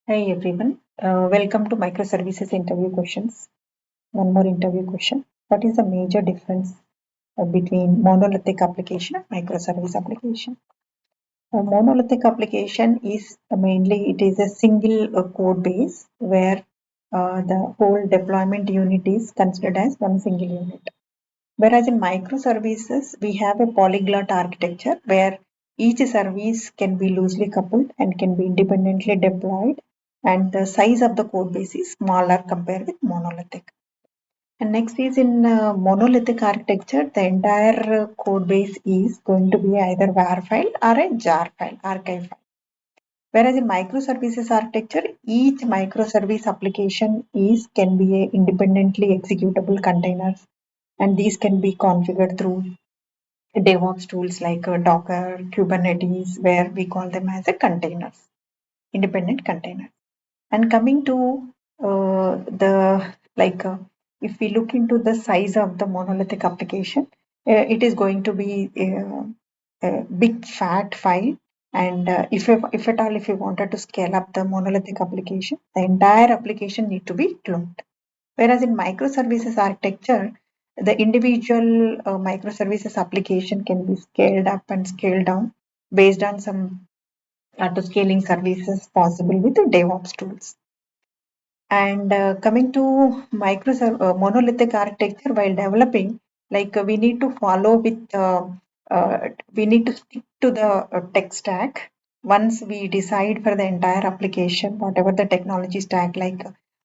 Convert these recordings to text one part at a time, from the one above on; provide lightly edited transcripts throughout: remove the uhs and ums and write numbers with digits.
Hi everyone, welcome to Microservices interview questions. One more interview question. What is the major difference between monolithic application and microservice application? A monolithic application is mainly it is a single code base where the whole deployment unit is considered as one single unit. Whereas in microservices, we have a polyglot architecture where each service can be loosely coupled and can be independently deployed, and the size of the code base is smaller compared with monolithic. And next is in monolithic architecture, the entire code base is going to be either WAR file or a jar file, archive file. Whereas in microservices architecture, each microservice application is can be a independently executable containers, and these can be configured through DevOps tools like Docker, Kubernetes, where we call them as a containers, independent containers. And coming to the if we look into the size of the monolithic application, it is going to be a big fat file. And if at all, if you wanted to scale up the monolithic application, the entire application need to be cloned. Whereas in microservices architecture, the individual microservices application can be scaled up and scaled down based on some auto scaling services possible with the DevOps tools. And coming to monolithic architecture, while developing, we need to follow with, we need to stick to the tech stack. Once we decide for the entire application, whatever the technology stack,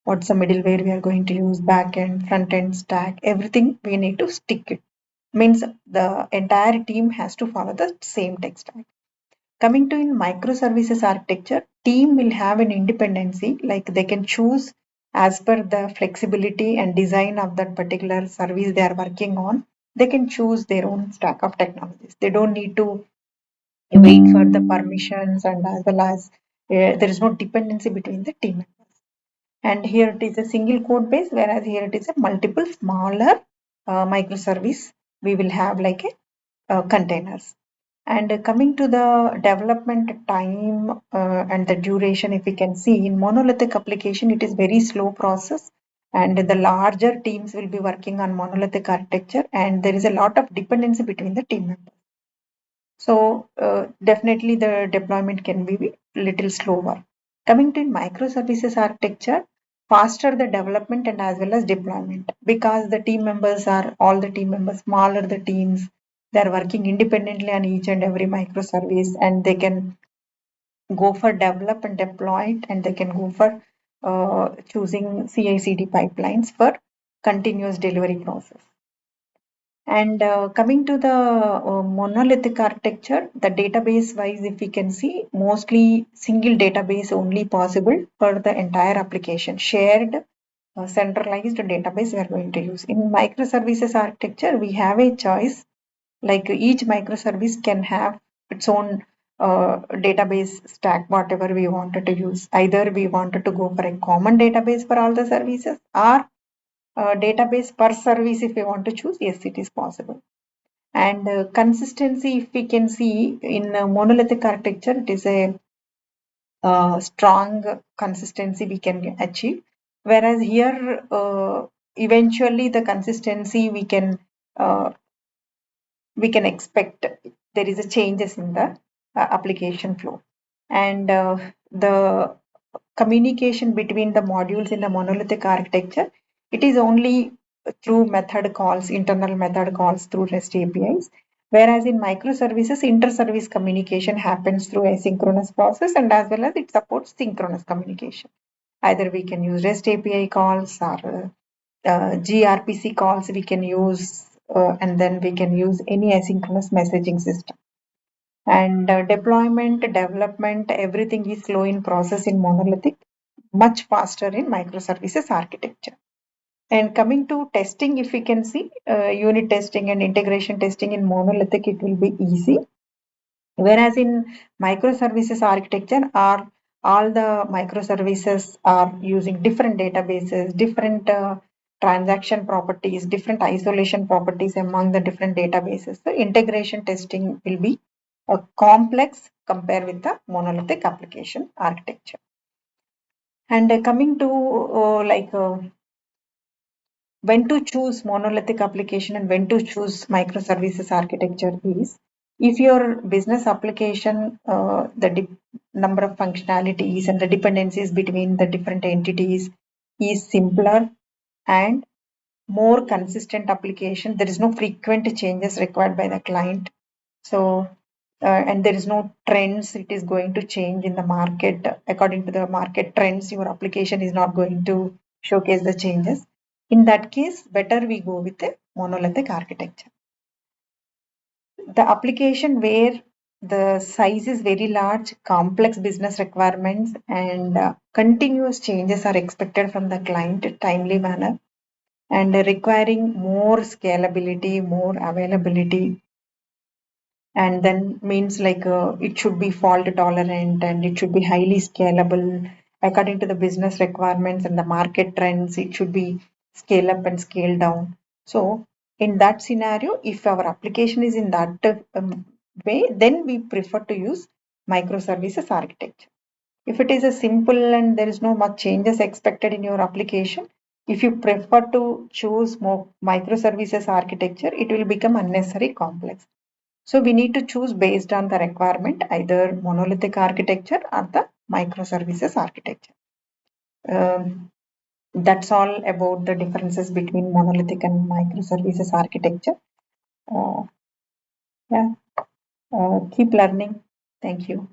what's the middleware we are going to use, back end, front end stack, everything we need to stick it. Means the entire team has to follow the same tech stack. Coming to in microservices architecture, team will have an independency, like they can choose as per the flexibility and design of that particular service they are working on. They can choose their own stack of technologies. They don't need to wait for the permissions, and as well as there is no dependency between the team members. And here it is a single code base, whereas here it is a multiple smaller microservice. We will have like a containers. And coming to the development time and the duration, if we can see in monolithic application, it is very slow process, and the larger teams will be working on monolithic architecture, and there is a lot of dependency between the team members. So definitely the deployment can be little slower. Coming to microservices architecture, faster the development and as well as deployment, because the team members are all the team members, smaller the teams, they're working independently on each and every microservice, and they can go for develop and deploy it, and they can go for choosing CI/CD pipelines for continuous delivery process. And coming to the monolithic architecture, the database wise, if we can see, mostly single database only possible for the entire application. Shared centralized database we are going to use. In microservices architecture, we have a choice, like each microservice can have its own database stack, whatever we wanted to use. Either we wanted to go for a common database for all the services, or database per service if we want to choose. Yes, it is possible. And consistency, if we can see in monolithic architecture, it is a strong consistency we can achieve. Whereas here, eventually the consistency uh, we can expect there is a changes in the application flow. And the communication between the modules in the monolithic architecture, it is only through method calls, internal method calls through REST APIs. Whereas in microservices, inter-service communication happens through asynchronous process, and as well as it supports synchronous communication. Either we can use REST API calls or gRPC calls we can use, and then we can use any asynchronous messaging system. And deployment, development, everything is slow in process in monolithic, much faster in microservices architecture. And coming to testing, if we can see, unit testing and integration testing in monolithic, it will be easy. Whereas in microservices architecture, all the microservices are using different databases, different transaction properties, different isolation properties among the different databases. So integration testing will be complex compared with the monolithic application architecture. And coming to when to choose monolithic application and when to choose microservices architecture is, if your business application, the number of functionalities and the dependencies between the different entities is simpler and more consistent application, there is no frequent changes required by the client. So, and there is no trends, it is going to change in the market. According to the market trends, your application is not going to showcase the changes. In that case, better we go with a monolithic architecture. The application where the size is very large, complex business requirements, and continuous changes are expected from the client in a timely manner, and requiring more scalability, more availability, and then means it should be fault tolerant and it should be highly scalable according to the business requirements and the market trends. It should be scale up and scale down. So in that scenario, if our application is in that way, then we prefer to use microservices architecture. If it is a simple and there is no much changes expected in your application, if you prefer to choose more microservices architecture, it will become unnecessary complex. So we need to choose based on the requirement, either monolithic architecture or the microservices architecture. That's all about the differences between monolithic and microservices architecture. Yeah, keep learning. Thank you.